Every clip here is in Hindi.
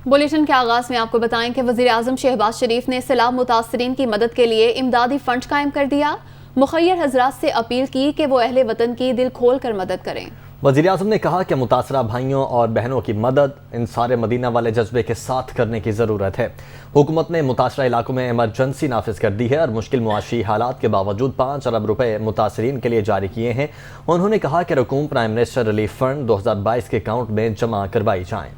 बुलेटिन के आगाज में आपको बताएं कि वज़ीर आज़म शहबाज शरीफ ने सैलाब मुतासरीन की मदद के लिए इमदादी फंड कायम कर दिया। मुखय्यर हजरात से अपील की कि वो अहले वतन की दिल खोल कर मदद करें। वज़ीर आज़म ने कहा कि मुतासरा भाइयों और बहनों की मदद इंसार मदीना वाले जज्बे के साथ करने की ज़रूरत है। हुकूमत ने मुतासरा इलाकों में इमरजेंसी नाफिज कर दी है और मुश्किल मुआशी हालात के बावजूद 5 अरब रुपए मुतासरीन के लिए जारी किए हैं। उन्होंने कहा कि रकूम प्राइम मिनिस्टर रिलीफ फंड 2022 के अकाउंट में जमा करवाई जाएँ।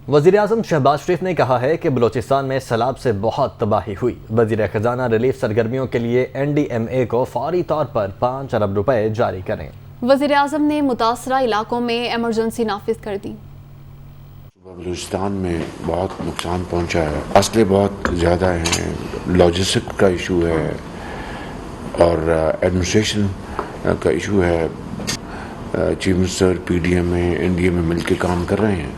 वज़ीर आज़म शहबाज शरीफ ने कहा है कि बलूचिस्तान में सैलाब से बहुत तबाही हुई। वज़ीर ख़जाना रिलीफ सरगर्मियों के लिए NDMA को फौरी तौर पर 5 अरब रुपए जारी करें। वज़ीर आज़म ने मुतासरा इलाकों में इमरजेंसी नाफिज कर दी। बलूचिस्तान में बहुत नुकसान पहुंचा है, फासले बहुत ज़्यादा हैं, लॉजिस्टिक का इशू है और एडमिनिस्ट्रेशन का इशू है। चीफ मिनिस्टर PDMA NDMA मिल के काम कर रहे हैं।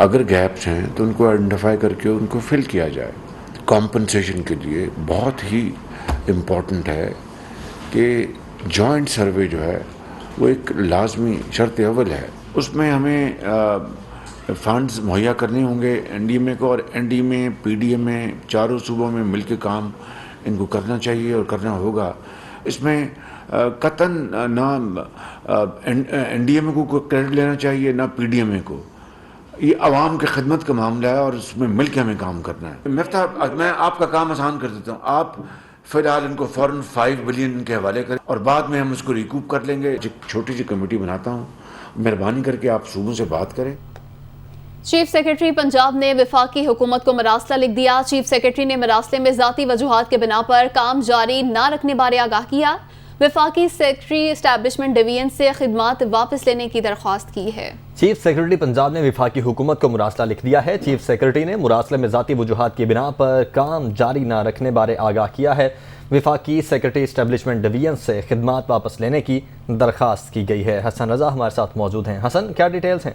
अगर गैप्स हैं तो उनको आइडेंटिफाई करके उनको फिल किया जाए। कॉम्पनसेशन के लिए बहुत ही इम्पॉर्टेंट है कि जॉइंट सर्वे जो है वो एक लाजमी शर्त अव्वल है। उसमें हमें फंड्स मुहैया करने होंगे NDMA को, और NDMA PDMA चारों सूबों में मिल के काम इनको करना चाहिए और करना होगा। इसमें कतन ना NDMA को क्रेडिट लेना चाहिए ना PDMA को। ये आवाम की खिदमत का मामला है और उसमें मिलकर हमें काम करना है। मैं आपका काम आसान कर देता हूँ। आप फिलहाल इनको फ़ौरन 5 बिलियन के हवाले करें और बाद में हम उसको रिकूप कर लेंगे। एक छोटी सी कमेटी बनाता हूँ, मेहरबानी करके आप सूबों से बात करें। चीफ सेक्रेटरी पंजाब ने वफाकी हुकूमत को मरासला लिख दिया। चीफ सेक्रेटरी ने मरासले में ज़ाती वजूहात के बिना पर काम जारी न रखने बारे आगाह किया। वफाकी सेक्रेटरी एस्टैब्लिशमेंट डिवीजन से खिदमात वापस लेने की दरख्वास्त की है। चीफ सेक्रेटरी पंजाब ने वफाकी हुकूमत को मुरासला लिख दिया है। चीफ सेक्रेटरी ने मुरासले में ज़ाती वजूहात की बिना पर काम जारी न रखने बारे आगाह किया है। वफाकी सेक्रेटरी एस्टैब्लिशमेंट डिवीजन से खिदमात वापस लेने की दरख्वास्त की गई है। हसन रजा हमारे साथ मौजूद हैं। हसन, क्या डिटेल्स हैं?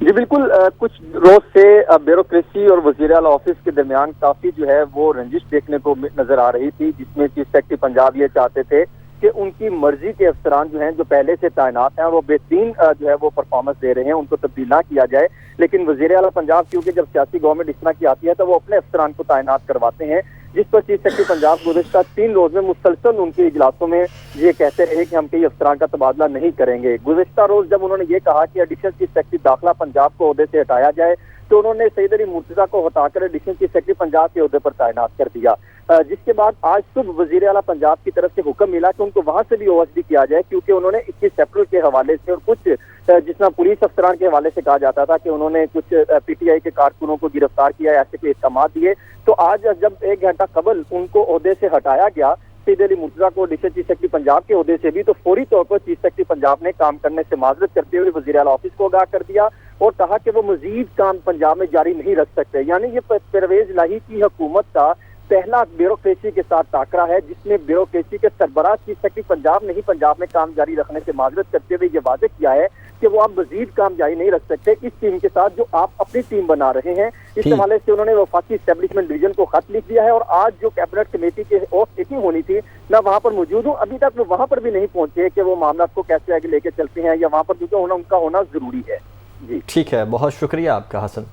जी बिल्कुल, कुछ रोज से ब्यूरोक्रेसी और वज़ीर आला ऑफिस के दरमियान काफी जो है वो रंजिश देखने को नजर आ रही थी, जिसमें चीफ सेक्रेटरी पंजाब ये चाहते थे कि उनकी मर्जी के अफसरान जो हैं, जो पहले से तैनात हैं, वो बेहतरीन जो है वो परफॉर्मेंस दे रहे हैं, उनको तब्दील ना किया जाए। लेकिन वज़ीर आला पंजाब क्योंकि जब सियासी गवर्नमेंट इस तरह की आती है तो वो अपने अफसरान को तैनात करवाते हैं, जिस पर चीफ सेक्रेटरी पंजाब गुज़श्ता 3 रोज में मुसलसल उनके इजलासों में ये कहते रहे कि हम कई अफसरान का तबादला नहीं करेंगे। गुज़श्ता रोज जब उन्होंने ये कहा कि एडिशनल चीफ सेक्रेटरी दाखिला पंजाब को ओहदे से हटाया जाए, तो उन्होंने सैयद अली मुर्तजा को हटाकर एडिशनल चीफ सेक्रेटरी पंजाब के ओहदे पर तैनात कर दिया। जिसके बाद आज सुबह वज़ीर आला पंजाब की तरफ से हुक्म मिला कि उनको वहां से भी ओवैसी किया जाए, क्योंकि उन्होंने 21 अप्रैल के हवाले से और कुछ जितना पुलिस अफसरान के हवाले से कहा जाता था कि उन्होंने कुछ PTI के कारकुनों को गिरफ्तार किया, ऐसे कोई इल्जाम दिए। तो आज जब 1 घंटा कबल उनको ओहदे से हटाया गया सैयद अली मुर्तजा को एडिशनल चीफ सेक्रेटरी पंजाब के ओहदे से भी, तो फौरी तौर पर चीफ सेक्रेटरी पंजाब ने काम करने से माजरत करते हुए वज़ीर आला ऑफिस को आगाह कर दिया और कहा कि वो मजीद काम पंजाब में जारी नहीं रख सकते। यानी ये परवेज इलाही की हुकूमत का पहला ब्यूरोक्रेसी के साथ टाकरा है, जिसमें ब्यूरोक्रेसी के सरबराह चीफ सेक्रेटरी पंजाब ने ही पंजाब में काम जारी रखने से माजरत करते हुए ये वादे किया है कि वो आप मजीद काम जारी नहीं रख सकते इस टीम के साथ जो आप अपनी टीम बना रहे हैं। इस हवाले से उन्होंने वफाकी एस्टैब्लिशमेंट डिवीजन को खत लिख दिया है और आज जो कैबिनेट कमेटी के और मीटिंग होनी थी, मैं वहां पर मौजूद हूँ। अभी तक वो वहां पर भी नहीं पहुंचे कि वो मामला को कैसे आगे लेके चलते हैं या वहां पर क्योंकि उनका होना जरूरी है। जी ठीक है, बहुत शुक्रिया आपका हसन।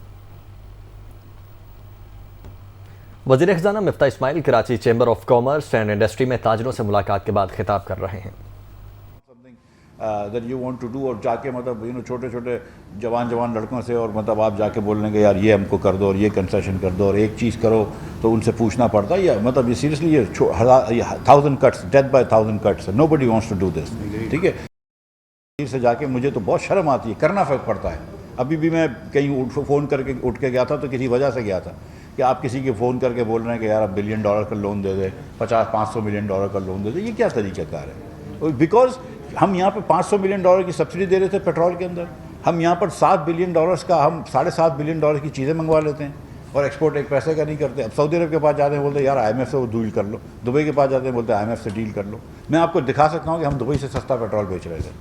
वज़ीर ख़ज़ाना Miftah Ismail Karachi chamber of commerce and industry में ताजरों से मुलाकात के बाद खिताब कर रहे हैं। That you want to do, और जाके मतलब छोटे छोटे जवान लड़कों से और मतलब आप जाके बोल लेंगे यार ये हमको कर दो और ये कंसेशन कर दो और एक चीज़ करो, तो उनसे पूछना पड़ता है। या मतलब ये सीरियसली ये 1000 cuts, death by 1000 cuts, nobody wants to do this. ठीक है, से जाके मुझे तो बहुत शर्म आती है, करना फ़र्क पड़ता है। अभी भी मैं कहीं फ़ोन करके उठ के गया था तो किसी वजह से गया था कि आप किसी के फ़ोन करके बोल रहे हैं कि यार आप $1 बिलियन का लोन दे दे, 500 मिलियन डॉलर का लोन दे दे, ये क्या तरीक़ाकार है? बिकॉज हम यहाँ पे $500 मिलियन की सब्सिडी दे रहे थे पेट्रोल के अंदर, हम यहाँ पर $7 बिलियन का, हम $7.5 बिलियन की चीज़ें मंगवा लेते हैं और एक्सपोर्ट एक पैसे का नहीं करते। अब सऊदी अरब के पास जाते हैं बोलते हैं यार IMF से वो डील कर लो, दुबई के पास जाते हैं बोलते हैं IMF से डील कर लो। मैं आपको दिखा सकता हूँ कि हम दुबई से सस्ता पेट्रोल बेच रहे थे,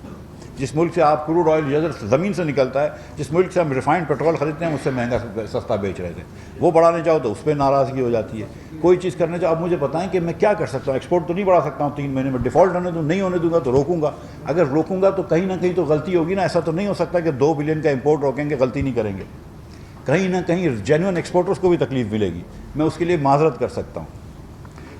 जिस मुल्क से आप क्रूड ऑयल ज़मीन से निकलता है, जिस मुल्क से हम रिफाइंड पेट्रोल ख़रीदते हैं उससे महंगा सस्ता बेच रहे थे, वो बढ़ाने जाओ तो उस पर नाराज़गी हो जाती है। कोई चीज़ करने जाओ, अब मुझे बताएं कि मैं क्या कर सकता हूँ। एक्सपोर्ट तो नहीं बढ़ा सकता हूँ 3 महीने में, डिफ़ॉल्ट होने दूँ, नहीं होने दूंगा तो रोकूंगा। अगर रोकूंगा तो कहीं ना कहीं तो गलती होगी ना। ऐसा तो नहीं हो सकता कि 2 बिलियन का इम्पोर्ट रोकेंगे, गलती नहीं करेंगे। कहीं ना कहीं जेन्युइन एक्सपोर्टर्स को भी तकलीफ मिलेगी, मैं उसके लिए माजरत कर सकता हूँ।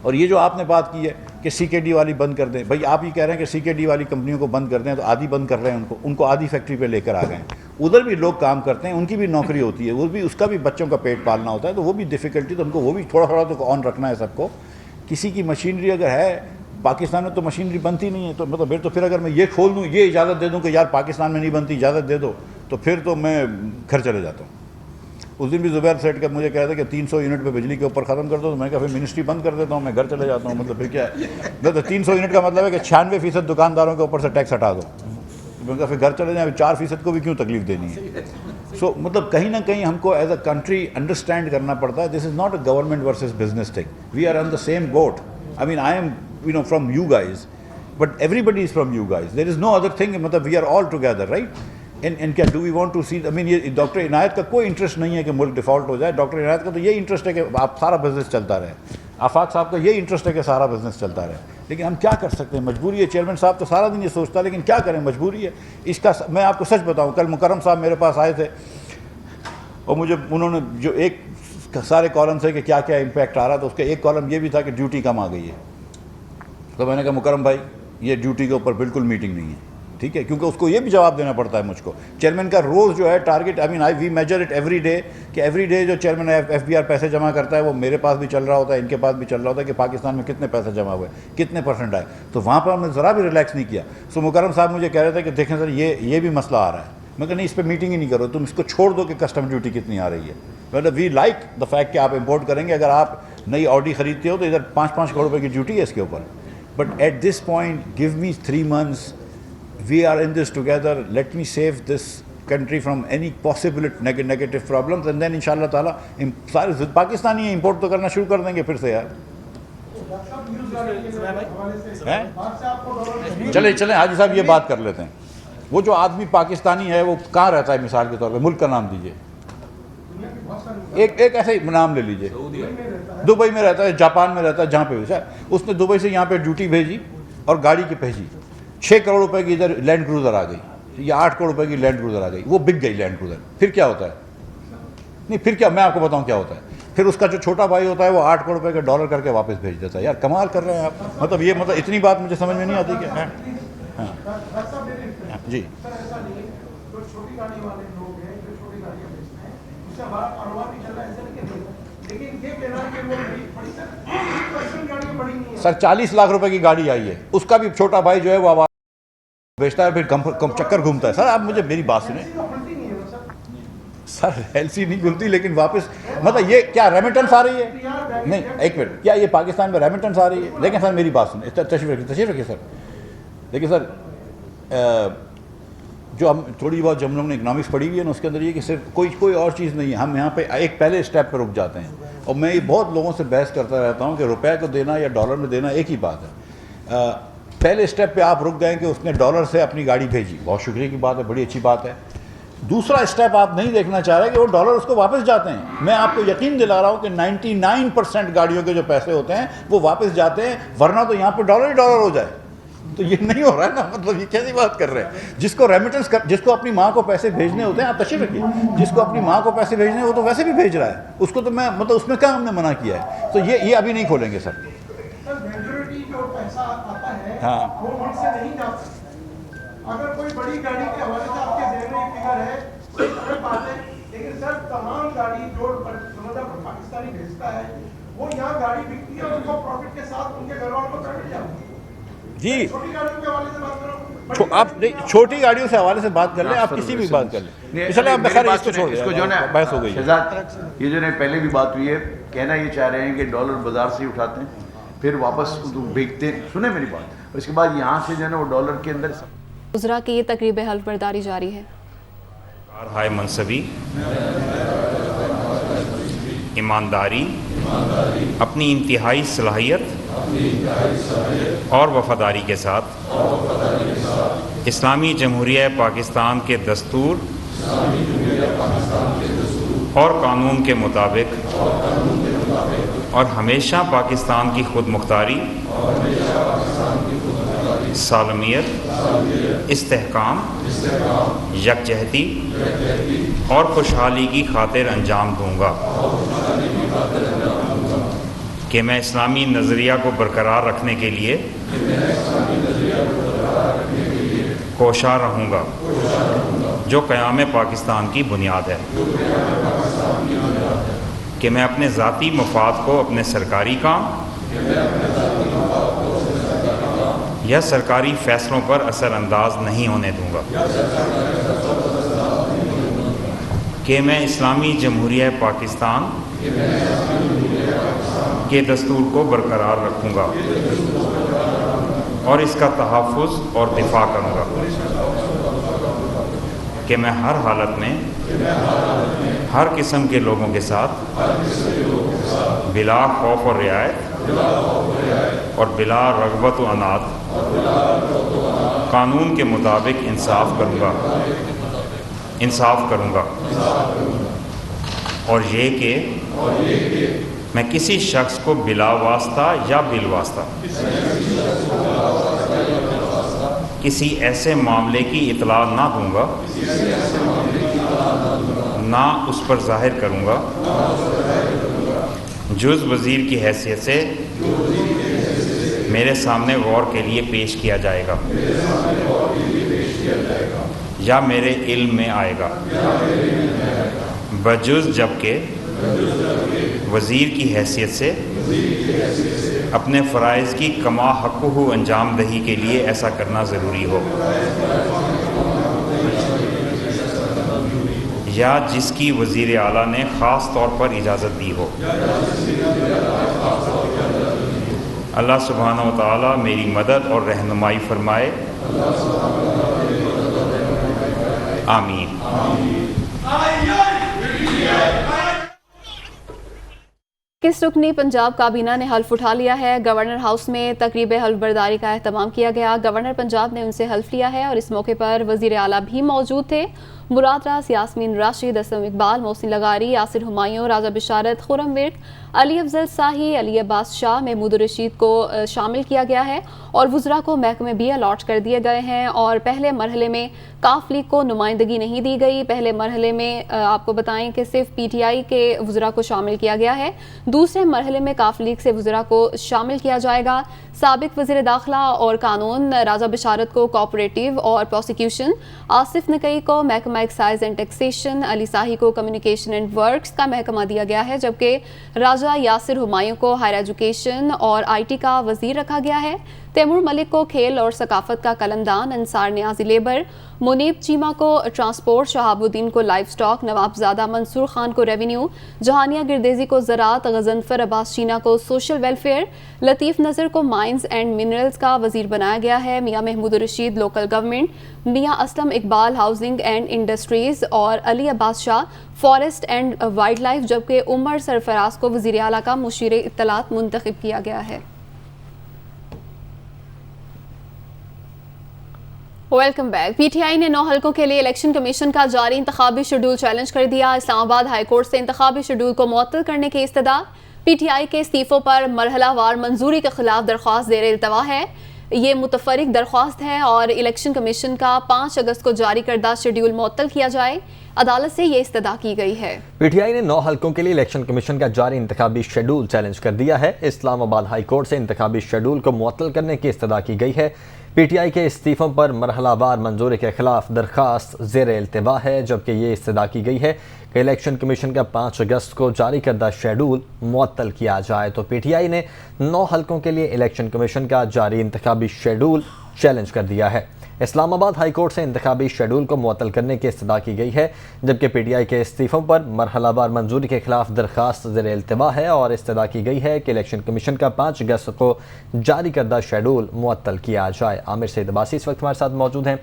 और ये जो आपने बात की है कि CKD वाली बंद कर दें, भाई आप ये कह रहे हैं कि CKD वाली कंपनियों को बंद कर दें, तो आधी बंद कर रहे हैं उनको आधी फैक्ट्री पे लेकर आ गए। उधर भी लोग काम करते हैं, उनकी भी नौकरी होती है, वो भी उसका भी बच्चों का पेट पालना होता है, तो वो भी डिफ़िकल्टी, तो उनको वो भी थोड़ा थोड़ा तो ऑन रखना है सबको। किसी की मशीनरी अगर है, पाकिस्तान में तो मशीनरी बनती नहीं है, तो मतलब फिर अगर मैं ये खोल दूँ, ये इजाज़त दे दूँ कि यार पाकिस्तान में नहीं बनती, इजाज़त दे दो, तो फिर तो मैं घर चले जाता हूँ। उस दिन भी ज़ुबैर सेठ का मुझे कह रहे थे कि 300 यूनिट पे बिजली के ऊपर ख़त्म कर दो, तो मैं कहा फिर मिनिस्ट्री बंद कर देता हूँ, मैं घर चले जाता हूँ। मतलब फिर क्या है, तो 300 यूनिट का मतलब है कि 96% दुकानदारों के ऊपर से टैक्स हटा दो। मैं कहा फिर घर चले जाएँ, 4% को भी क्यों तकलीफ देनी है। सो मतलब कहीं ना कहीं हमको एज अ कंट्री अंडरस्टैंड करना पड़ता है, this is not a government versus business thing, we are on the same boat. I mean I am from you guys, but everybody is from you guys, there is no other thing, मतलब we are all together, right. इन क्या do we want to see, I mean ये डॉक्टर इनायत का कोई इंटरेस्ट नहीं है कि मुल्क डिफ़ॉल्ट हो जाए। डॉक्टर इनायत का तो ये इंटरेस्ट है कि आप सारा बिजनेस चलता रहे। आफाक साहब का ये इंटरेस्ट है कि सारा बिजनेस चलता रहे, लेकिन हम क्या कर सकते हैं, मजबूरी है। चेयरमैन साहब तो सारा दिन ये सोचता है, लेकिन क्या करें, मजबूरी है। इसका मैं आपको सच बताऊँ, कल मुकर्रम साहब मेरे पास आए थे और मुझे उन्होंने जो एक सारे कॉलम से कि क्या क्या इम्पैक्ट आ रहा था, उसका एक कॉलम ये भी था कि ड्यूटी कम आ गई है। तो मैंने कहा मुकर्रम भाई, ये ड्यूटी के ऊपर बिल्कुल मीटिंग नहीं है, ठीक है, क्योंकि उसको ये भी जवाब देना पड़ता है मुझको। चेयरमैन का रोज़ जो है target, I mean we measure it every day, कि एवरी डे जो चेयरमैन FBR पैसे जमा करता है वो मेरे पास भी चल रहा होता है, इनके पास भी चल रहा होता है कि पाकिस्तान में कितने पैसे जमा हुए, कितने % आए। तो वहाँ पर हमने ज़रा भी रिलैक्स नहीं किया। सो मुकर्रम साहब मुझे कह रहे थे कि देखें सर ये भी मसला आ रहा है। मैं कहा नहीं, इस पर मीटिंग ही नहीं करो, तुम इसको छोड़ दो कि कस्टम ड्यूटी कितनी आ रही है। मतलब वी लाइक द फैक्ट कि आप इम्पोर्ट करेंगे, अगर आप नई ऑडी खरीदते हो तो इधर 5-5 करोड़ रुपये की ड्यूटी है इसके ऊपर। But at this point give me 3 months, we are in this together, let me save this country from any possible negative problems, and then inshallah taala सारे पाकिस्तानी है, इम्पोर्ट तो करना शुरू कर देंगे फिर से यार। चले चले हाजी साहब ये बात कर लेते हैं, वो जो आदमी पाकिस्तानी है वो कहाँ रहता है, मिसाल के तौर पे मुल्क का नाम दीजिए, एक ऐसे ही नाम ले लीजिए। दुबई में रहता है, जापान में रहता है, जहाँ पे उसने दुबई से यहाँ पे ड्यूटी भेजी और गाड़ी की भेजी, 6 करोड़ रुपए की इधर लैंड क्रूज़र आ गई, या 8 करोड़ रुपए की लैंड क्रूज़र आ गई, वो बिक गई लैंड क्रूज़र। फिर क्या होता है, नहीं फिर क्या, मैं आपको बताऊं क्या होता है। फिर उसका जो छोटा भाई होता है वो 8 करोड़ रुपए के डॉलर करके वापस भेज देता है। यार कमाल कर रहे हैं आप, मतलब ये मतलब इतनी बात मुझे समझ में नहीं आती कि हाँ जी। सर 40 लाख रुपए की गाड़ी आई है, उसका भी छोटा भाई जो है वो बेचता है, फिर चक्कर घूमता है। सर आप मुझे मेरी बात सुने सर, एलसी नहीं खुलती, लेकिन वापस मतलब ये क्या रेमिटेंस आ रही है, नहीं एक मिनट, क्या ये पाकिस्तान में रेमिटेंस आ रही है। लेकिन सर मेरी बात सुने, तशरीफ रखिए सर। देखिए सर, जो हम थोड़ी बहुत जब हम लोगों ने इकनॉमिक्स पढ़ी हुई है ना, उसके अंदर ये कि सिर्फ कोई और चीज़ नहीं है, हम यहाँ पे एक पहले स्टेप पर रुक जाते हैं। और मैं ये बहुत लोगों से बहस करता रहता हूँ कि रुपए को देना या डॉलर में देना एक ही बात है। पहले स्टेप पे आप रुक गए कि उसने डॉलर से अपनी गाड़ी भेजी, बहुत शुक्रिया की बात है, बड़ी अच्छी बात है। दूसरा स्टेप आप नहीं देखना चाह रहे कि वो डॉलर उसको वापस जाते हैं। मैं आपको यकीन दिला रहा हूँ कि 99% गाड़ियों के जो पैसे होते हैं वो वापस जाते हैं, वरना तो यहाँ पर डॉलर ही डॉलर हो जाए। तो ये नहीं हो रहा है ना, मतलब ये कैसी बात कर रहे हैं। जिसको रेमिटेंस जिसको अपनी माँ को पैसे भेजने होते हैं, आप तशरीफ रखिए, जिसको अपनी माँ को पैसे भेजने वो तो वैसे भी भेज रहा है, उसको तो मैं मतलब उसमें क्या हमने मना किया है। तो ये अभी नहीं खोलेंगे सर। हाँ वो मुल्क से नहीं जाता। अगर कोई बड़ी गाड़ी के हवाले से आपके ज़हन में फिगर है कोई अलग बात है, लेकिन सर तमाम गाड़ी जो मतलब पाकिस्तानी भेजता है वो यहाँ गाड़ी बिकती है, उनको प्रॉफिट के साथ उनके घर वालों को चढ़ जाती है जी। छोटी गाड़ियों के हवाले से बात करो, आप नहीं, छोटी गाड़ियों से हवाले से बात कर ले, आप किसी भी बात कर ले, इसलिए आप बखैर इसको छोड़ इसको जो ना बहस हो गई है। शहजाद, ये जो है पहले भी बात हुई है, कहना ये चाह रहे हैं कि डॉलर बाजार से ही उठाते हैं फिर वापस बेचते हैं। सुने मेरी बात, उसके बाद यहाँ से जो है ना वो डॉलर के अंदर गुजरा की ये तकरीब हल्फ बर्दारी जारी है। हाय मनसबी, ईमानदारी, अपनी इंतहाई सलाहियत और वफादारी के साथ इस्लामी जमहूरिया पाकिस्तान के दस्तूर और कानून के मुताबिक और हमेशा पाकिस्तान की खुद मुख्तारी, सालमियत, इस्तेहकाम, यकजहती और खुशहाली की खातिर अंजाम दूंगा कि मैं इस्लामी नज़रिया को बरकरार रखने के लिए कोशा रहूँगा जो क़याम पाकिस्तान की बुनियाद है, कि मैं अपने ज़ाती मफाद को अपने सरकारी काम या सरकारी फ़ैसलों पर असरअंदाज नहीं होने दूँगा, कि मैं इस्लामी जमहूरिया पाकिस्तान के दस्तूर को बरकरार रखूँगा और इसका तहफ़्फ़ुज़ और दिफ़ा करूँगा, कि मैं हर हालत में हर किस्म के लोगों के साथ बिला खौफ और रियायत और बिला रग़बत व अनात कानून के मुताबिक इंसाफ करूँगा और ये कि मैं किसी शख्स को बिला वास्ता या बिल वास्ता किसी ऐसे मामले की इतला ना दूंगा, ना उस पर जाहिर करूंगा जुज़ वज़ीर की हैसियत से मेरे सामने गौर के लिए पेश किया जाएगा या मेरे इल्म में आएगा, बजुज़ जबकि वज़ीर की हैसियत से अपने फ़राइज़ की कमा हक़्क़ुहु अंजाम दही के लिए ऐसा करना ज़रूरी हो या जिसकी वज़ीर आला ने ख़ास तौर पर इजाज़त दी हो। अल्लाह सुब्हानहू व तआला मेरी मदद और रहनुमाई फरमाए, आमीन। किस रुकनी पंजाब काबीना ने हल्फ उठा लिया है। गवर्नर हाउस में तकरीब हल्फ बर्दारी का एहतमाम किया गया। गवर्नर पंजाब ने उनसे हल्फ लिया है और इस मौके पर वज़ीर आला भी मौजूद थे। मुराद रास, यास्मीन राशिद, असलम इकबाल, मोहसिन लगारी, यासिर हुमायूं, राजा बिशारत, खुरम विर्क, अली अफजल शाही, अली अब्बास शाह, महमूद रशीद को शामिल किया गया है और वुज़रा को महकमे भी अलॉट कर दिए गए हैं। और पहले मरहले में काफ लीग को नुमाइंदगी नहीं दी गई। पहले मरहले में आपको बताएं कि सिर्फ PTI के वुज़रा को शामिल किया गया है। दूसरे मरहले में काफ लीग से वुज़रा को शामिल किया जाएगा। साबिक वज़ीर दाखिला और कानून राजा बिशारत को कोऑपरेटिव और प्रोसिक्यूशन, आसिफ नकई को महकमा एक्साइज एंड टैक्सेशन, अली शाही को कम्युनिकेशन एंड वर्क्स का महकमा दिया गया है, जबकि राजा यासिर हुमायूं को हायर एजुकेशन और IT का वज़ीर रखा गया है। तैमूर मलिक को खेल और सकाफत का कलमदान, अंसार नियाजी लेबर, मुनीब चीमा को ट्रांसपोर्ट, शहाबुद्दीन को लाइफ स्टॉक, नवाबजादा मंसूर खान को रेवेन्यू, जहानिया गिरदेजी को ज़राअत, गजनफर अब्बास शीना को सोशल वेलफेयर, लतीफ़ नज़र को माइंस एंड मिनरल्स का वज़ीर बनाया गया है। मियाँ Mahmood Rashid local government, Mian Aslam Iqbal housing and industries और Ali Abbas Shah forest and wild life, जबकि उमर सरफराज को वज़ीर आला का मुशीर इत्तलात मुंतखब किया गया है। Welcome back. PTI ने 9 हल्कों के लिए इलेक्शन कमीशन का जारी इंतखाबी शेड्यूल चैलेंज कर दिया। इस्लामाबाद हाई कोर्ट से इंतखाबी शेड्यूल को मुअत्तल करने की इस्तदा। PTI के इस्तीफों पर मरहलावार मंजूरी के खिलाफ दरख्वास्त ज़ेर इल्तवा है। ये मुतफरिक दरख्वास्त है और इलेक्शन कमीशन का 5 अगस्त को जारी करदा शेड्यूल मुअत्तल किया जाए। अदालत से ये इस्तदा की गई है। PTI ने 9 हल्कों के लिए इलेक्शन कमीशन का जारी इंतखाबी शेड्यूल चैलेंज कर दिया है। इस्लामाबाद हाई कोर्ट से इंतखाबी शेड्यूल को मुअत्तल करने की इस्तदा की गई है। PTI के इस्तीफों पर मरहलावार मंजूरी के खिलाफ दरख्वास्त ज़ेर इल्तिवा है, जबकि ये इस्तदा की गई है कि इलेक्शन कमीशन का 5 अगस्त को जारी करदा शेड्यूल मुअत्तल किया जाए। तो PTI ने 9 हल्कों के लिए इलेक्शन कमीशन का जारी इंतखाबी शेड्यूल चैलेंज कर दिया है। इस्लामाबाद हाई कोर्ट से इंतखाबी शेड्यूल को मुअत्तल करने की इस्तदा की गई है, जबकि PTI के इस्तीफों पर मरहलावार मंजूरी के खिलाफ दरख्वास्त ज़ेर इल्तिवा है और इस्तदा की गई है कि इलेक्शन कमीशन का 5 अगस्त को जारी करदा शेड्यूल मुअत्तल किया जाए। आमिर सईद अब्बासी इस वक्त हमारे साथ मौजूद हैं।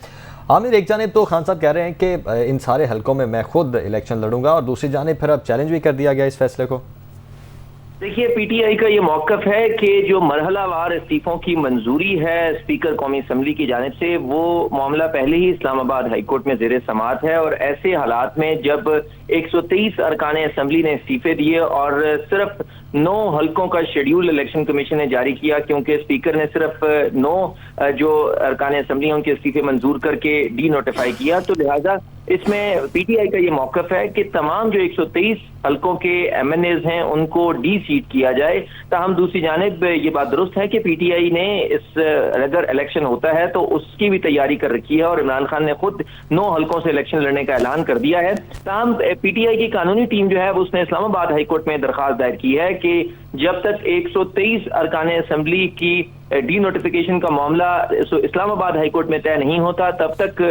आमिर, एक जानिब तो खान साहब कह रहे हैं कि इन सारे हल्कों में मैं खुद इलेक्शन लड़ूंगा और दूसरी जानिब फिर अब चैलेंज भी कर दिया गया इस फैसले को। देखिए, पीटीआई का ये मौकफ है कि जो मरहलावार इस्तीफों की मंजूरी है स्पीकर कौमी असम्बली की जानिब से, वो मामला पहले ही इस्लामाबाद हाईकोर्ट में ज़ेरे समाअत है। और ऐसे हालात में जब 123 अरकान असम्बली ने इस्तीफे दिए और सिर्फ 9 हल्कों का शेड्यूल इलेक्शन कमीशन ने जारी किया, क्योंकि स्पीकर ने सिर्फ 9 जो अरकान असम्बली हैं उनके इस्तीफे मंजूर करके डी नोटिफाई किया, तो लिहाजा इसमें पीटीआई का ये मौकफ है कि तमाम जो 123 हल्कों के एमएनएज हैं उनको डी सीट किया जाए। ताहम दूसरी जानिब ये बात दुरुस्त है कि पीटीआई ने अगर इलेक्शन होता है तो उसकी भी तैयारी कर रखी है और इमरान खान ने खुद 9 हल्कों से इलेक्शन लड़ने का ऐलान कर दिया है। ताहम पीटीआई की कानूनी टीम जो है उसने इस्लामाबाद हाईकोर्ट में दरखास्त दायर की है कि जब तक 123 अरकान असम्बली की डी नोटिफिकेशन का मामला इस्लामाबाद हाईकोर्ट में तय नहीं होता, तब तक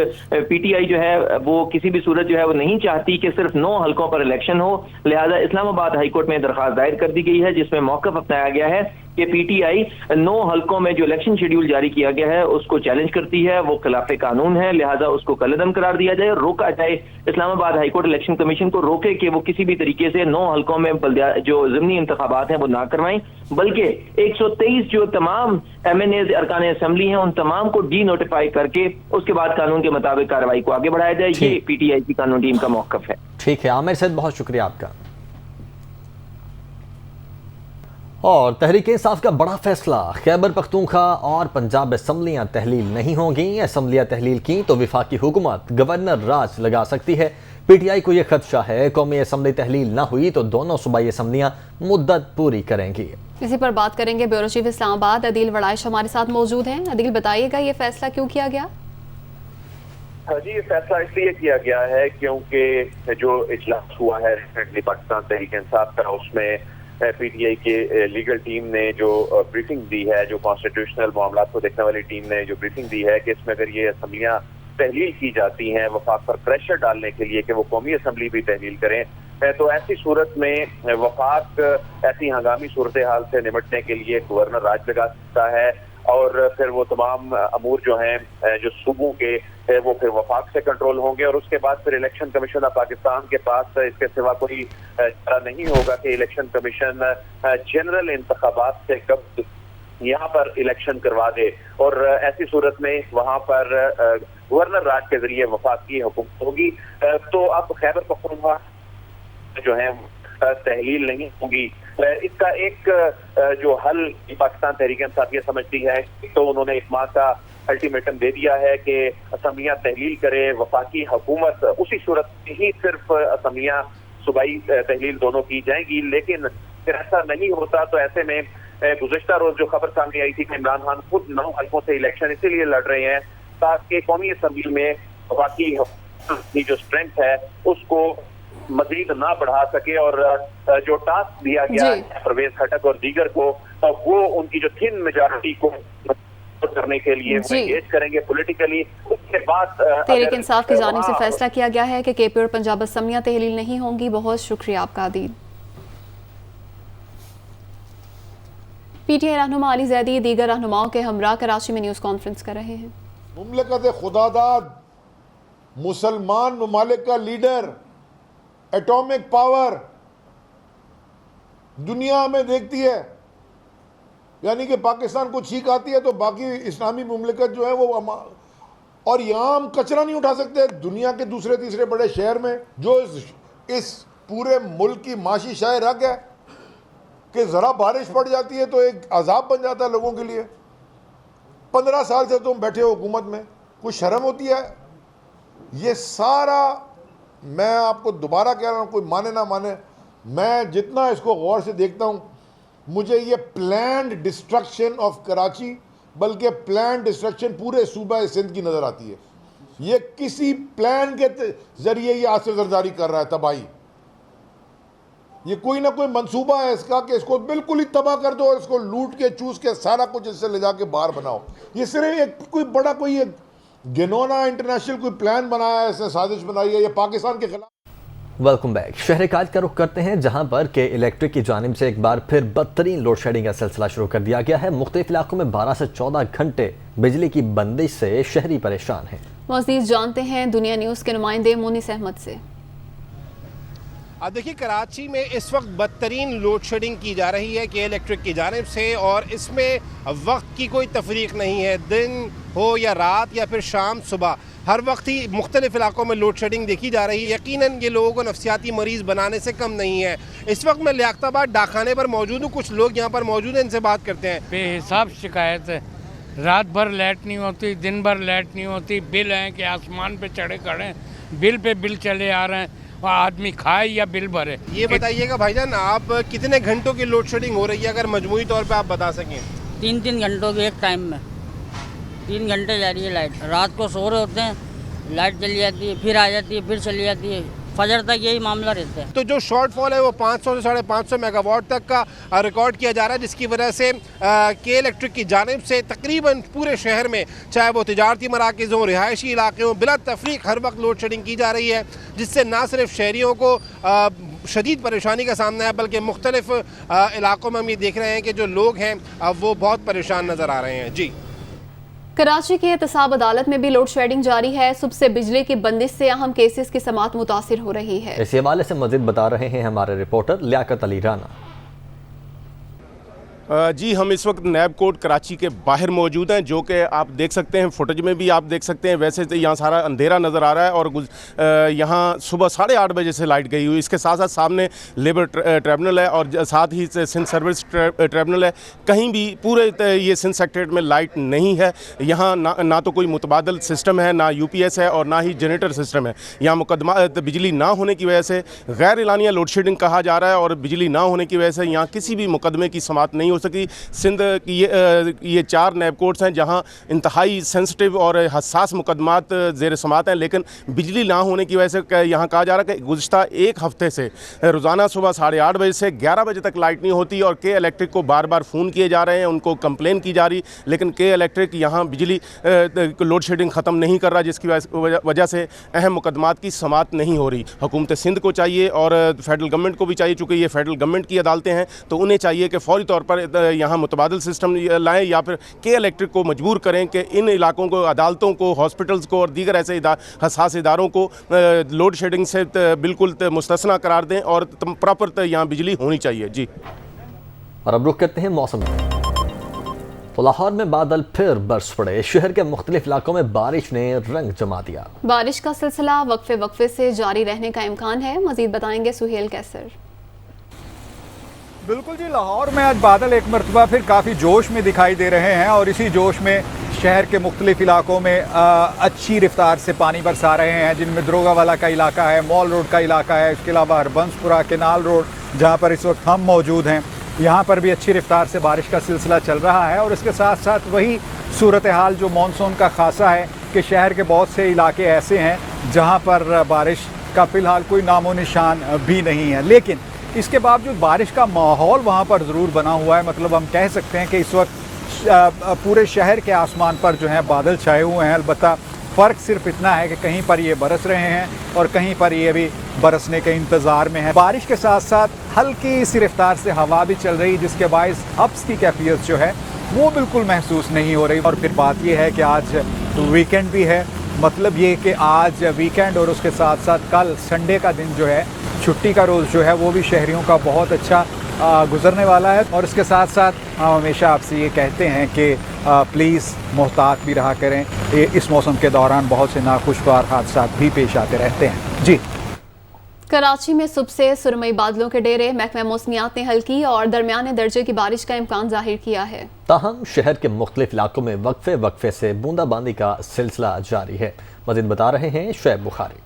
पीटीआई जो है वो किसी भी सूरत जो है वो नहीं चाहती कि सिर्फ 9 हल्कों पर इलेक्शन हो। लिहाजा इस्लामाबाद हाईकोर्ट में दरखास्त दायर कर दी गई है, जिसमें मौकफ अपनाया गया है कि पीटीआई 9 हल्कों में जो इलेक्शन शेड्यूल जारी किया गया है उसको चैलेंज करती है, वो खिलाफे कानून है, लिहाजा उसको कलअदम करार दिया जाए, रोका जाए। इस्लामाबाद हाईकोर्ट इलेक्शन कमीशन को रोके कि वो किसी भी तरीके से 9 हल्कों में जो ज़िमनी इंतखाबात हैं वो ना करवाएं, बल्कि 123 जो तमाम एमएनएज अरकान असम्बली हैं उन तमाम को डी नोटिफाई करके उसके बाद कानून के मुताबिक कार्रवाई को आगे बढ़ाया जाए। ये पीटीआई की कानून टीम का मौकफ है। ठीक है आमिर सैयद, बहुत शुक्रिया आपका। और तहरीक इंसाफ का बड़ा फैसला, खैबर पख्तूनख्वा और पंजाब असम्बलियां तहलील नहीं होंगी। असम्बलियां तहलील की तो विफाकी हुकूमत गवर्नर राज लगा सकती है। पीटीआई को यह खदशा है कौमी असम्बली तहलील न हुई तो दोनों सूबाई असम्बलियां मुद्दत पूरी करेंगी। इसी पर बात करेंगे। ब्यूरो चीफ इस्लामाबाद अदील वड़ाइश हमारे साथ मौजूद हैं। अदील, बताइएगा ये फैसला क्यों किया गया? हाँ जी, ये फैसला इसलिए किया गया है क्योंकि जो इजलास हुआ है रिसेंटली पाकिस्तान तहरीक इंसाफ का, उसमें पीटीआई के लीगल टीम ने जो ब्रीफिंग दी है, जो कॉन्स्टिट्यूशनल मामला को देखने वाली टीम ने जो ब्रीफिंग दी है कि इसमें अगर ये असम्बलियां तहलील की जाती हैं वफाक पर प्रेशर डालने के लिए कि वो कौमी असम्बली भी तहलील करें, तो ऐसी सूरत में वफाक ऐसी हंगामी सूरत हाल से निपटने के लिए गवर्नर राज लगा सकता है और फिर वो तमाम अमूर जो हैं जो सूबों के वो फिर वफाक से कंट्रोल होंगे और उसके बाद फिर इलेक्शन कमीशन ऑफ पाकिस्तान के पास इसके सिवा कोई चारा नहीं होगा कि इलेक्शन कमीशन जनरल इंतखाबात से कब यहाँ पर इलेक्शन करवा दे। और ऐसी सूरत में वहाँ पर गवर्नर राज के जरिए वफाकी हुकूमत होगी। तो अब खैबर पख्तूनख्वा जो है तहलील नहीं होगी। इसका एक जो हल पाकिस्तान तहरीक इंसाफ ये समझती है, तो उन्होंने 1 माह का अल्टीमेटम दे दिया है कि असम्बलियां तहलील करे, वफाकी हुकूमत उसी सूरत में ही सिर्फ असम्बलियां सूबाई तहलील दोनों की जाएंगी। लेकिन फिर ऐसा नहीं होता तो ऐसे में गुज़श्ता रोज जो खबर सामने आई थी कि इमरान खान खुद 9 हल्कों से इलेक्शन इसीलिए लड़ रहे हैं ताकि कौमी असम्बली में वफाकी जो स्ट्रेंथ है उसको मजीद ना बढ़ा सके और जो टास्क दिया गया है परवेज खटक और दीगर को, वो उनकी जो थिन मेजॉरिटी को करने के लिए वो एंगेज करेंगे पॉलिटिकली। उसके बाद तहरीक इंसाफ की जानिब से फैसला किया गया है कि केपी और पंजाब असम्बलियां तहलील नहीं होंगी। बहुत शुक्रिया आपका अदील। पीटीआई रहनुमा अली जैदी दीगर रहनुमाओं के हमरा कराची में न्यूज़ कॉन्फ्रेंस कर रहे हैं। मुमलिकत खुदादाद, मुसलमान ममालिक का लीडर, एटॉमिक पावर दुनिया में देखती है, यानी कि पाकिस्तान को छींक आती है तो बाकी इस्लामी मुमलिकत जो है वो और यहाँ हम कचरा नहीं उठा सकते। दुनिया के दूसरे तीसरे बड़े शहर में जो इस पूरे मुल्क की माशी शाय रग है कि ज़रा बारिश पड़ जाती है तो एक अजाब बन जाता है लोगों के लिए। 15 साल से तुम बैठे हो हुकूमत में, कुछ शर्म होती है? ये सारा मैं आपको दोबारा कह रहा हूँ, कोई माने ना माने, मैं जितना इसको गौर से देखता हूँ मुझे ये प्लान्ड डिस्ट्रक्शन ऑफ कराची बल्कि प्लान्ड डिस्ट्रक्शन पूरे सूबा सिंध की नज़र आती है। ये किसी प्लान के जरिए ये आसिफ जरदारी कर रहा है तबाही। ये कोई ना कोई मंसूबा है इसका कि इसको बिल्कुल ही तबाह कर दो और इसको लूट के चूस के सारा कुछ इससे ले जाके बाहर बनाओ। ये सिर्फ एक कोई बड़ा कोई एक गिनोना इंटरनेशनल कोई प्लान बनाया है, इसने साजिश बनाई है, ये पाकिस्तान के खिलाफ। Welcome back. शहर कायद का रुख करते हैं जहां पर के इलेक्ट्रिक की जानिब से एक बार फिर बदतरीन लोड शेडिंग का सिलसिला शुरू कर दिया गया है। मुख्तलिफ इलाकों में 12 से 14 घंटे बिजली की बंदिश से शहरी परेशान हैं। मज़ीद जानते हैं दुनिया न्यूज़ के नुमाइंदे मुनीस अहमद से। देखिए, कराची में इस वक्त बदतरीन लोड शेडिंग की जा रही है के इलेक्ट्रिक की जानिब से, और इसमें वक्त की कोई तफरीक नहीं है, दिन हो या रात या फिर शाम सुबह, हर वक्त ही मुख्तलिफ इलाकों में लोड शेडिंग देखी जा रही है। यकीनन ये लोगों को नफसियाती मरीज़ बनाने से कम नहीं है। इस वक्त मैं लियाकताबाद डाकखाने पर मौजूद हूँ, कुछ लोग यहाँ पर मौजूद हैं, इनसे बात करते हैं। बेहिसाब शिकायत है, रात भर लाइट नहीं होती, दिन भर लाइट नहीं होती, बिल हैं कि आसमान पे चढ़े खड़े हैं, बिल पे बिल चले आ रहे हैं, और आदमी खाए या बिल भरे। ये बताइएगा भाईजान, आप कितने घंटों की लोड शेडिंग हो रही है, अगर मजमूई तौर पे आप बता सकें? 3-3 घंटों की एक टाइम में 3 घंटे जा रही है लाइट। रात को सो रहे होते हैं, लाइट चली जाती है, फिर आ जाती है, फिर चली जाती है, फजर तक यही मामला रहता है। तो जो शॉर्टफॉल है वो 500 से 550 मेगावाट तक का रिकॉर्ड किया जा रहा है, जिसकी वजह से के इलेक्ट्रिक की जानिब से तकरीबन पूरे शहर में, चाहे वो तिजारती मराकज़ हों, रिहायशी इलाके हों, बिला तफरीक हर वक्त लोड शेडिंग की जा रही है, जिससे ना सिर्फ शहरियों को शदीद परेशानी का सामना है, बल्कि मुख्तलिफ इलाकों में हम ये देख रहे हैं कि जो लोग हैं वो बहुत परेशान नज़र आ रहे हैं। जी, कराची की एहतसाब अदालत में भी लोड शेडिंग जारी है। सुबह से बिजली की बंदिश से अहम केसेस की समाअत मुतासिर हो रही है। इस हवाले से मजीद बता रहे हैं हमारे रिपोर्टर लियाकत अली राना। जी, हम इस वक्त नैब कोर्ट कराची के बाहर मौजूद हैं, जो कि आप देख सकते हैं, फुटेज में भी आप देख सकते हैं। वैसे तो यहाँ सारा अंधेरा नज़र आ रहा है और यहाँ सुबह 8:30 बजे से लाइट गई हुई। इसके साथ साथ सामने लेबर ट्रिब्यूनल है और साथ ही सिंध सर्विस ट्रिब्यूनल है। कहीं भी पूरे ये सिंध सेक्रेटेरिएट में लाइट नहीं है। यहाँ ना तो कोई मुतबादल सिस्टम है, ना UPS है और ना ही जनरेटर सिस्टम है। यहाँ मुकदमा बिजली ना होने की वजह से गैर एलानिया लोड शेडिंग कहा जा रहा है, और बिजली ना होने की वजह से यहाँ किसी भी मुकदमे की समाअत नहीं हो सकी। सिंध की ये 4 नैब कोर्ट्स हैं जहां इंतहाई सेंसिटिव और हसास मुकदमात ज़ेर समाअत हैं, लेकिन बिजली ना होने की वजह से यहाँ कहा जा रहा है कि गुज़िश्ता 1 हफ्ते से रोज़ाना सुबह 8:30 बजे से 11 बजे तक लाइट नहीं होती, और के इलेक्ट्रिक को बार बार फ़ोन किए जा रहे हैं, उनको कंप्लेन की जा रही, लेकिन के इलेक्ट्रिक यहाँ बिजली लोड शेडिंग ख़त्म नहीं कर रहा, जिसकी वजह से अहम मुकदमात की समाअत नहीं हो रही। हुकूमत सिंध को चाहिए और फेडरल गवर्नमेंट को भी चाहिए, चूँकि ये फेडरल गवर्नमेंट की अदालतें हैं, तो उन्हें चाहिए कि फौरी तौर पर यहाँ मुतबादल सिस्टम लाएं, या फिर के इलेक्ट्रिक को मजबूर करें कि इन इलाकों को, अदालतों को, हॉस्पिटल्स को और दीगर ऐसे हसास इदारों को लोड शेडिंग से बिल्कुल मुस्तस्ना करार दें और प्रॉपर यहाँ बिजली होनी चाहिए। जी, और अब रुख करते हैं मौसम में। तो लाहौर में बादल फिर बरस पड़े। शहर के मुख्तलिफ इलाकों में बारिश ने रंग जमा दिया। बारिश का सिलसिला वक्फे से जारी रहने का इम्कान है। मजीद बताएंगे सुहेल कैसर। बिल्कुल जी, लाहौर में आज बादल एक मरतबा फिर काफ़ी जोश में दिखाई दे रहे हैं, और इसी जोश में शहर के मुख्तलिफ इलाकों में अच्छी रफ्तार से पानी बरसा रहे हैं, जिनमें दरोगावाला का इलाका है, मॉल रोड का इलाका है, इसके अलावा हरबंसपुरा, केनाल रोड, जहाँ पर इस वक्त हम मौजूद हैं, यहाँ पर भी अच्छी रफ्तार से बारिश का सिलसिला चल रहा है। और इसके साथ साथ वही सूरत हाल जो मानसून का खासा है कि शहर के बहुत से इलाके ऐसे हैं जहाँ पर बारिश का फ़िलहाल कोई नामो निशान भी नहीं है, लेकिन इसके बावजूद बारिश का माहौल वहाँ पर ज़रूर बना हुआ है। मतलब हम कह सकते हैं कि इस वक्त पूरे शहर के आसमान पर जो है बादल छाए हुए हैं। अलबत्ता फ़र्क सिर्फ इतना है कि कहीं पर ये बरस रहे हैं और कहीं पर ये भी बरसने के इंतज़ार में है। बारिश के साथ साथ हल्की सी रफ्तार से हवा भी चल रही, जिसके बायस हब्स की कैफियत जो है वो बिल्कुल महसूस नहीं हो रही। और फिर बात ये है कि आज वीकेंड भी है, मतलब ये कि आज वीकेंड और उसके साथ साथ कल संडे का दिन जो है, छुट्टी का रोज़ जो है, वो भी शहरियों का बहुत अच्छा गुजरने वाला है। और इसके साथ साथ हम हमेशा आपसे ये कहते हैं कि प्लीज़ मोहतात भी रहा करें। इस मौसम के दौरान बहुत से नाखुशगवार हादसा भी पेश आते रहते हैं। जी, कराची में सुबह से सुरमई बादलों के डेरे। महकमा मौसमियात ने हल्की और दरमियाने दर्जे की बारिश का इम्कान जाहिर किया है। ताहम शहर के मुख्तलिफ इलाकों में वक्फे से बूंदाबांदी का सिलसिला जारी है। मज़ीद बता रहे हैं शुएब बुखारी।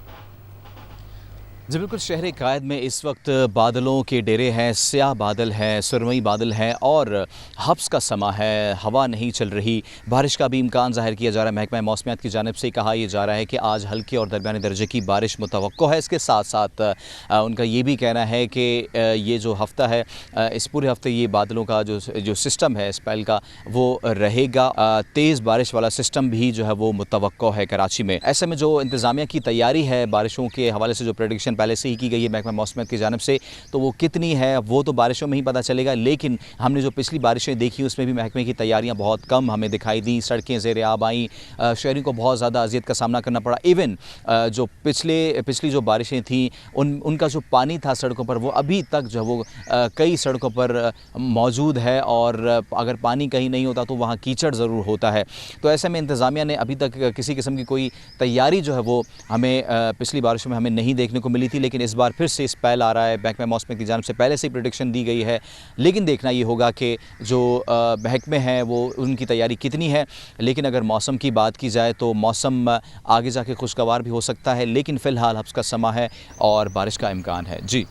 जी बिल्कुल, शहर कायद में इस वक्त बादलों के डेरे हैं, स्याह बादल हैं, सुरमई बादल हैं और हब्स का समा है, हवा नहीं चल रही। बारिश का भी इम्कान ज़ाहिर किया जा रहा है। महकमा मौसमियात की जानिब से कहा यह जा रहा है कि आज हल्के और दरमियाने दर्जे की बारिश मुतवक्को है। इसके साथ साथ उनका ये भी कहना है कि ये जो हफ्ता है, इस पूरे हफ्ते ये बादलों का जो सिस्टम है स्पेल का, वो रहेगा। तेज़ बारिश वाला सिस्टम भी जो है वो मुतवक्को है कराची में। ऐसे में जो इंतज़ामिया की तैयारी है बारिशों के हवाले से, जो प्रेडिक्शन पहले से ही की गई है महकमा मौसमियात की जानिब से, तो वो कितनी है वो तो बारिशों में ही पता चलेगा। लेकिन हमने जो पिछली बारिशें देखी उसमें भी महकमे की तैयारियाँ बहुत कम हमें दिखाई दी, सड़कें ज़ेर आब आईं, शहरियों को बहुत ज़्यादा अजियत का सामना करना पड़ा। इवन जो पिछली जो बारिशें थी उनका जो पानी था सड़कों पर वो अभी तक जो वो कई सड़कों पर मौजूद है, और अगर पानी कहीं नहीं होता तो वहाँ कीचड़ ज़रूर होता है। तो ऐसे में इंतज़ामिया ने अभी तक किसी किस्म की कोई तैयारी जो है वो हमें पिछली बारिशों में हमें नहीं देखने को मिली थी, लेकिन इस बार फिर से स्पेल आ रहा है। महकमा मौसमियात की जानिब से पहले से ही प्रेडिक्शन दी गई है, लेकिन देखना ये होगा कि जो महकमे हैं वो उनकी तैयारी कितनी है। लेकिन अगर मौसम की बात की जाए तो मौसम आगे जाके खुशगवार भी हो सकता है, लेकिन फ़िलहाल हब्स का समा है और बारिश का इम्कान है। जी।